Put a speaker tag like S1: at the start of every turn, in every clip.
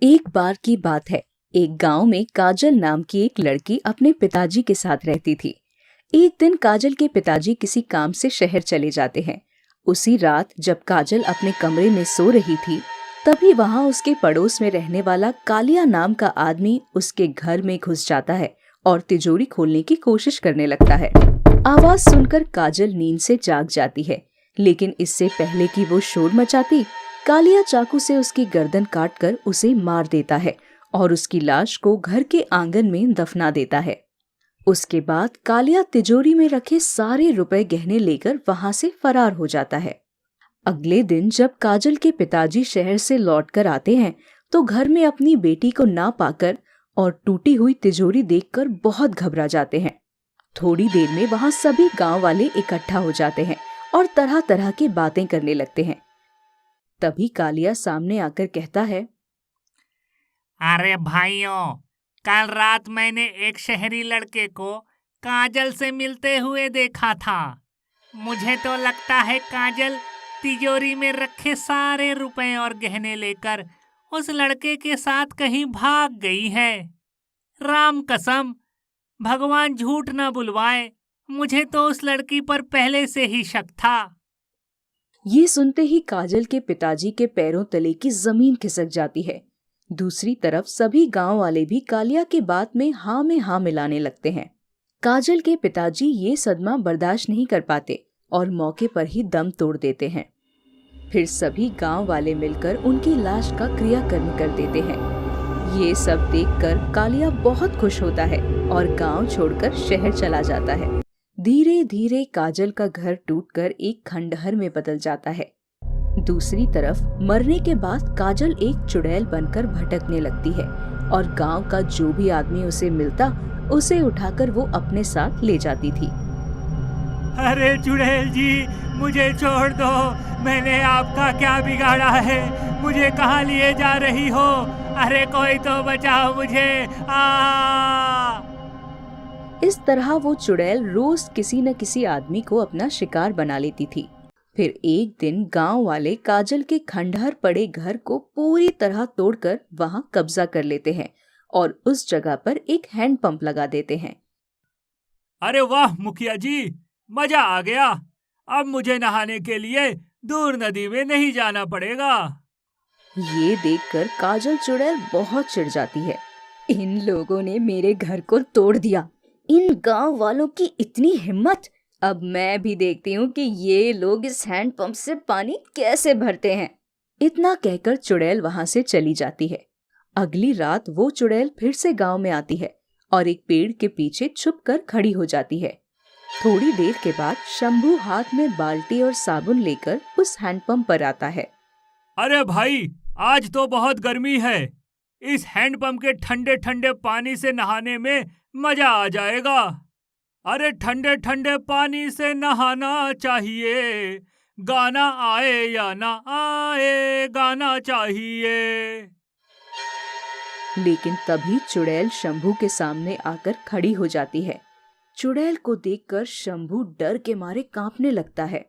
S1: एक बार की बात है। एक गांव में काजल नाम की एक लड़की अपने पिताजी के साथ रहती थी। एक दिन काजल के पिताजी किसी काम से शहर चले जाते हैं। उसी रात जब काजल अपने कमरे में सो रही थी, तभी वहां उसके पड़ोस में रहने वाला कालिया नाम का आदमी उसके घर में घुस जाता है और तिजोरी खोलने की कोशिश करने लगता है। आवाज सुनकर काजल नींद से जाग जाती है, लेकिन इससे पहले कि वो शोर मचाती, कालिया चाकू से उसकी गर्दन काटकर उसे मार देता है और उसकी लाश को घर के आंगन में दफना देता है। उसके बाद कालिया तिजोरी में रखे सारे रुपए गहने लेकर वहां से फरार हो जाता है। अगले दिन जब काजल के पिताजी शहर से लौटकर आते हैं, तो घर में अपनी बेटी को ना पाकर और टूटी हुई तिजोरी देखकर बहुत घबरा जाते हैं। थोड़ी देर में वहां सभी गांव वाले इकट्ठा हो जाते हैं और तरह तरह की बातें करने लगते हैं। तभी कालिया सामने आकर कहता है,
S2: अरे भाइयों, कल रात मैंने एक शहरी लड़के को काजल से मिलते हुए देखा था। मुझे तो लगता है काजल तिजोरी में रखे सारे रुपए और गहने लेकर उस लड़के के साथ कहीं भाग गई है। राम कसम, भगवान झूठ न बुलवाए, मुझे तो उस लड़की पर पहले से ही शक था।
S1: ये सुनते ही काजल के पिताजी के पैरों तले की जमीन खिसक जाती है। दूसरी तरफ सभी गांव वाले भी कालिया के बात में हाँ मिलाने लगते हैं। काजल के पिताजी ये सदमा बर्दाश्त नहीं कर पाते और मौके पर ही दम तोड़ देते हैं। फिर सभी गांव वाले मिलकर उनकी लाश का क्रियाकर्म कर देते हैं। ये सब देखकर कालिया बहुत खुश होता है और गांव छोड़कर शहर चला जाता है। धीरे धीरे काजल का घर टूटकर एक खंडहर में बदल जाता है। दूसरी तरफ मरने के बाद काजल एक चुड़ैल बनकर भटकने लगती है और गांव का जो भी आदमी उसे मिलता, उसे उठाकर वो अपने साथ ले जाती थी।
S2: अरे चुड़ैल जी, मुझे छोड़ दो, मैंने आपका क्या बिगाड़ा है? मुझे कहाँ लिए जा रही हो? अरे कोई तो बचाओ मुझे।
S1: इस तरह वो चुड़ैल रोज किसी न किसी आदमी को अपना शिकार बना लेती थी। फिर एक दिन गांव वाले काजल के खंडहर पड़े घर को पूरी तरह तोड़कर वहां कब्जा कर लेते हैं और उस जगह पर एक हैंडपंप लगा देते हैं।
S2: अरे वाह मुखिया जी, मजा आ गया। अब मुझे नहाने के लिए दूर नदी में नहीं जाना पड़ेगा।
S1: ये देखकर काजल चुड़ैल बहुत चिढ़ जाती है। इन लोगों ने मेरे घर को तोड़ दिया, इन गांव वालों की इतनी हिम्मत! अब मैं भी देखती हूँ कि ये लोग इस हैंडपंप से पानी कैसे भरते हैं। इतना कहकर चुड़ैल वहां से चली जाती है। अगली रात वो चुड़ैल फिर से गांव में आती है और एक पेड़ के पीछे छुपकर खड़ी हो जाती है। थोड़ी देर के बाद शंभू हाथ में बाल्टी और साबुन लेकर उस हैंडपंप पर आता है।
S2: अरे भाई, आज तो बहुत गर्मी है। इस हैंडपंप के ठंडे ठंडे पानी से नहाने में मजा आ जाएगा। अरे ठंडे ठंडे पानी से नहाना चाहिए, गाना आए या ना आए, गाना चाहिए।
S1: लेकिन तभी चुड़ैल शंभू के सामने आकर खड़ी हो जाती है। चुड़ैल को देखकर शंभू डर के मारे कांपने लगता है।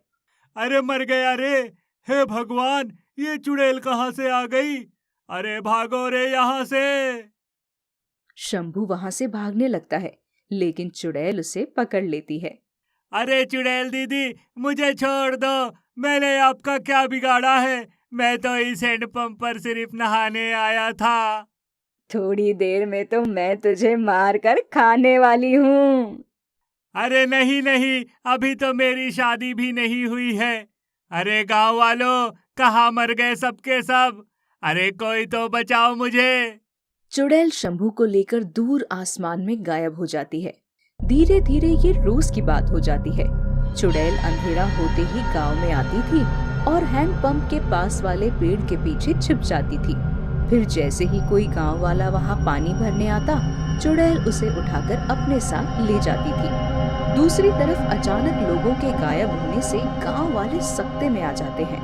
S2: अरे मर गया रे! हे भगवान, ये चुड़ैल कहाँ से आ गई? अरे भागो रे यहाँ से!
S1: शंभू वहां से भागने लगता है, लेकिन चुड़ैल उसे पकड़ लेती है।
S2: अरे चुड़ैल दीदी, मुझे छोड़ दो, मैंने आपका क्या बिगाड़ा है? मैं तो इस हैंडपंप पर सिर्फ नहाने आया था।
S1: थोड़ी देर में तो मैं तुझे मार कर खाने वाली हूँ।
S2: अरे नहीं नहीं, अभी तो मेरी शादी भी नहीं हुई है। अरे गांव वालों, कहाँ मर गए सबके सब? अरे कोई तो बचाओ मुझे।
S1: चुड़ैल शंभू को लेकर दूर आसमान में गायब हो जाती है। धीरे धीरे ये रोज की बात हो जाती है। चुड़ैल अंधेरा होते ही गांव में आती थी और हैंडपंप के पास वाले पेड़ के पीछे छिप जाती थी। फिर जैसे ही कोई गांव वाला वहां पानी भरने आता, चुड़ैल उसे उठाकर अपने साथ ले जाती थी। दूसरी तरफ अचानक लोगों के गायब होने से गांव वाले सकते में आ जाते हैं।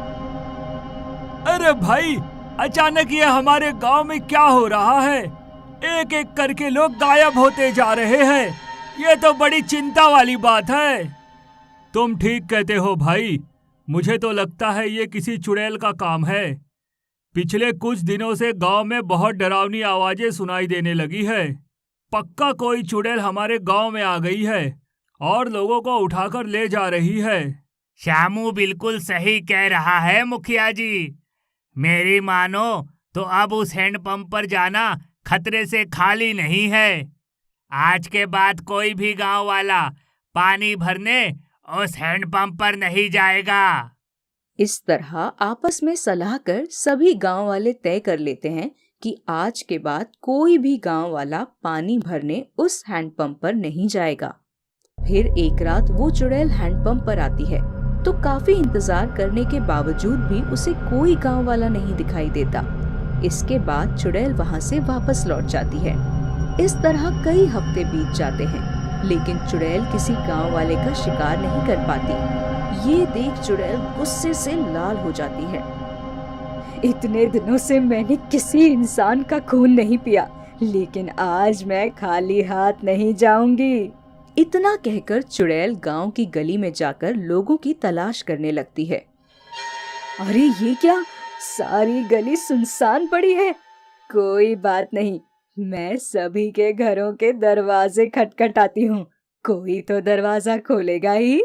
S2: अरे भाई, अचानक ये हमारे गांव में क्या हो रहा है? एक एक करके लोग गायब होते जा रहे हैं। ये तो बड़ी चिंता वाली बात है। तुम ठीक कहते हो भाई, मुझे तो लगता है ये किसी चुड़ैल का काम है।
S3: पिछले कुछ दिनों से गांव में बहुत डरावनी आवाजें सुनाई देने लगी है। पक्का कोई चुड़ैल हमारे गांव में आ गई है और लोगों को उठाकर ले जा रही है।
S2: श्यामू बिल्कुल सही कह रहा है मुखिया जी। मेरी मानो तो अब उस हैंडपंप पर जाना खतरे से खाली नहीं है। आज के बाद कोई भी गांव वाला पानी भरने उस हैंडपंप पर नहीं जाएगा।
S1: इस तरह आपस में सलाह कर सभी गांव वाले तय कर लेते हैं कि आज के बाद कोई भी गांव वाला पानी भरने उस हैंडपंप पर नहीं जाएगा। फिर एक रात वो चुड़ैल हैंडपंप पर आती है तो काफी इंतजार करने के बावजूद भी उसे कोई गांव वाला नहीं दिखाई देता। इसके बाद चुड़ैल वहां से वापस लौट जाती है। इस तरह कई हफ्ते बीत जाते हैं, लेकिन चुड़ैल किसी गांव वाले का शिकार नहीं कर पाती। ये देख चुड़ैल गुस्से से लाल हो जाती है। इतने दिनों से मैंने किसी इंसान का खून नहीं पिया, लेकिन आज मैं खाली हाथ नहीं जाऊंगी। इतना कहकर चुड़ैल गांव की गली में जाकर लोगों की तलाश करने लगती है। अरे ये क्या, सारी गली सुनसान पड़ी है। कोई बात नहीं, मैं सभी के घरों के दरवाजे खटखटाती हूँ, कोई तो दरवाजा खोलेगा ही।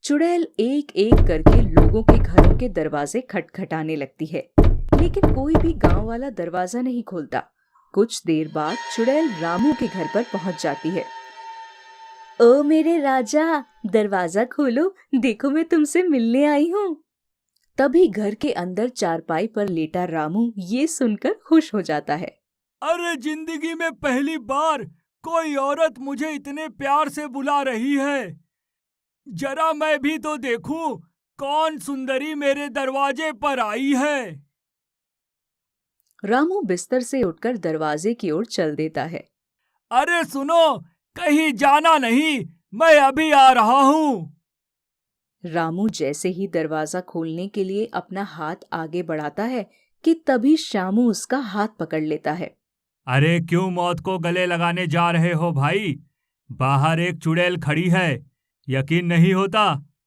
S1: चुड़ैल एक एक करके लोगों के घरों के दरवाजे खटखटाने लगती है, लेकिन कोई भी गांव वाला दरवाजा नहीं खोलता। कुछ देर बाद चुड़ैल रामू के घर पर पहुंच जाती है। ओ मेरे राजा, दरवाजा खोलो, देखो मैं तुमसे मिलने आई हूँ। तभी घर के अंदर चारपाई पर लेटा रामू ये सुनकर खुश हो जाता है।
S3: अरे जिंदगी में पहली बार कोई औरत मुझे इतने प्यार से बुला रही है। जरा मैं भी तो देखूं कौन सुंदरी मेरे दरवाजे पर आई है।
S1: रामू बिस्तर से उठकर दरवाजे की ओर चल देता है।
S3: अरे सुनो, कहीं जाना नहीं, मैं अभी आ रहा हूँ।
S1: रामू जैसे ही दरवाजा खोलने के लिए अपना हाथ आगे बढ़ाता है कि तभी श्यामू उसका हाथ पकड़ लेता है।
S3: अरे क्यों मौत को गले लगाने जा रहे हो भाई? बाहर एक चुड़ैल खड़ी है, यकीन नहीं होता?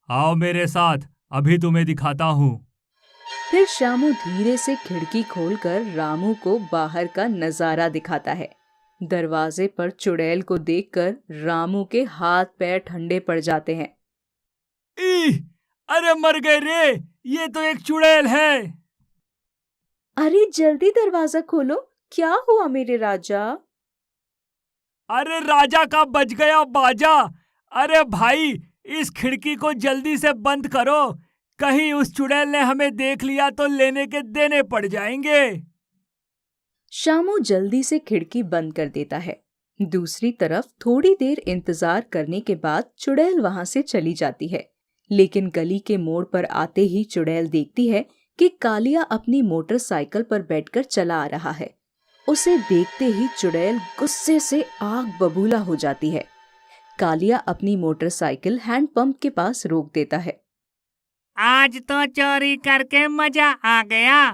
S3: आओ मेरे साथ, अभी तुम्हें दिखाता हूँ।
S1: फिर श्यामू धीरे से खिड़की खोलकर रामू को बाहर का नजारा दिखाता है। दरवाजे पर चुड़ैल को देखकर रामू के हाथ पैर ठंडे पड़ जाते हैं।
S3: अरे मर गए रे, ये तो एक चुड़ैल है।
S1: अरे जल्दी दरवाजा खोलो, क्या हुआ मेरे राजा?
S3: अरे राजा का बज गया बाजा। अरे भाई, इस खिड़की को जल्दी से बंद करो, कहीं उस चुड़ैल ने हमें देख लिया तो लेने के देने पड़ जाएंगे।
S1: श्यामू जल्दी से खिड़की बंद कर देता है। दूसरी तरफ थोड़ी देर इंतजार करने के बाद चुड़ैल वहां से चली जाती है, लेकिन गली के मोड़ पर आते ही चुड़ैल देखती है कि कालिया अपनी मोटरसाइकिल पर बैठकर चला आ रहा है। उसे देखते ही चुड़ैल गुस्से से आग बबूला हो जाती है। कालिया अपनी मोटरसाइकिल हैंडपंप के पास रोक देता है।
S2: आज तो चोरी करके मजा आ गया।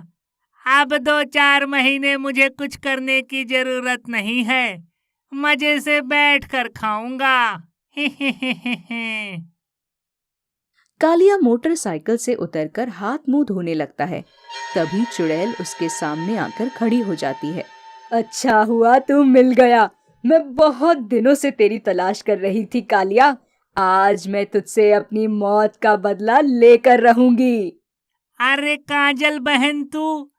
S2: अब 2-4 महीने मुझे कुछ करने की जरूरत नहीं है, मजे से बैठकर खाऊंगा।
S1: कालिया मोटरसाइकिल से उतरकर हाथ मुंह धोने लगता है। तभी चुड़ैल उसके सामने आकर खड़ी हो जाती है। अच्छा हुआ तू मिल गया, मैं बहुत दिनों से तेरी तलाश कर रही थी कालिया। आज मैं तुझसे अपनी मौत का बदला लेकर रहूंगी।
S2: अरे काजल बहन तू,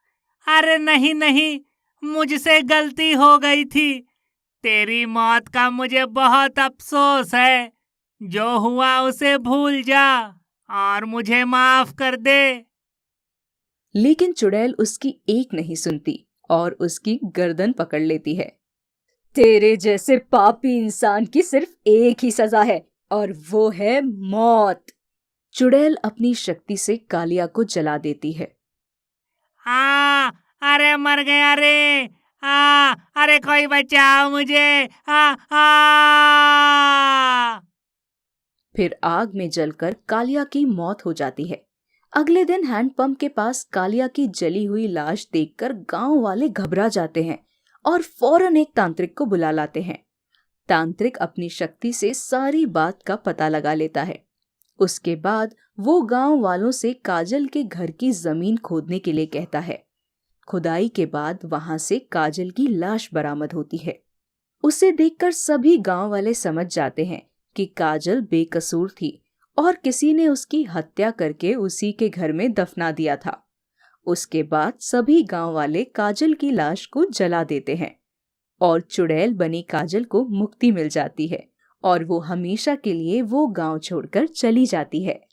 S2: अरे नहीं नहीं, मुझसे गलती हो गई थी। तेरी मौत का मुझे बहुत अफसोस है। जो हुआ उसे भूल जा और मुझे माफ कर दे।
S1: लेकिन चुड़ैल उसकी एक नहीं सुनती और उसकी गर्दन पकड़ लेती है। तेरे जैसे पापी इंसान की सिर्फ एक ही सजा है और वो है मौत। चुड़ैल अपनी शक्ति से कालिया को जला देती है।
S2: अरे मर गया रे। अरे कोई बचाओ मुझे।
S1: फिर आग में जलकर कालिया की मौत हो जाती है। अगले दिन हैंडपंप के पास कालिया की जली हुई लाश देखकर गांव वाले घबरा जाते हैं और फौरन एक तांत्रिक को बुला लाते हैं। तांत्रिक अपनी शक्ति से सारी बात का पता लगा लेता है। उसके बाद वो गांव वालों से काजल के घर की जमीन खोदने के लिए कहता है खुदाई के बाद वहां से काजल की लाश बरामद होती है। उसे देखकर सभी गांव वाले समझ जाते हैं कि काजल बेकसूर थी और किसी ने उसकी हत्या करके उसी के घर में दफना दिया था। उसके बाद सभी गांव वाले काजल की लाश को जला देते हैं और चुड़ैल बनी काजल को मुक्ति मिल जाती है और वो हमेशा के लिए वो गांव छोड़कर चली जाती है।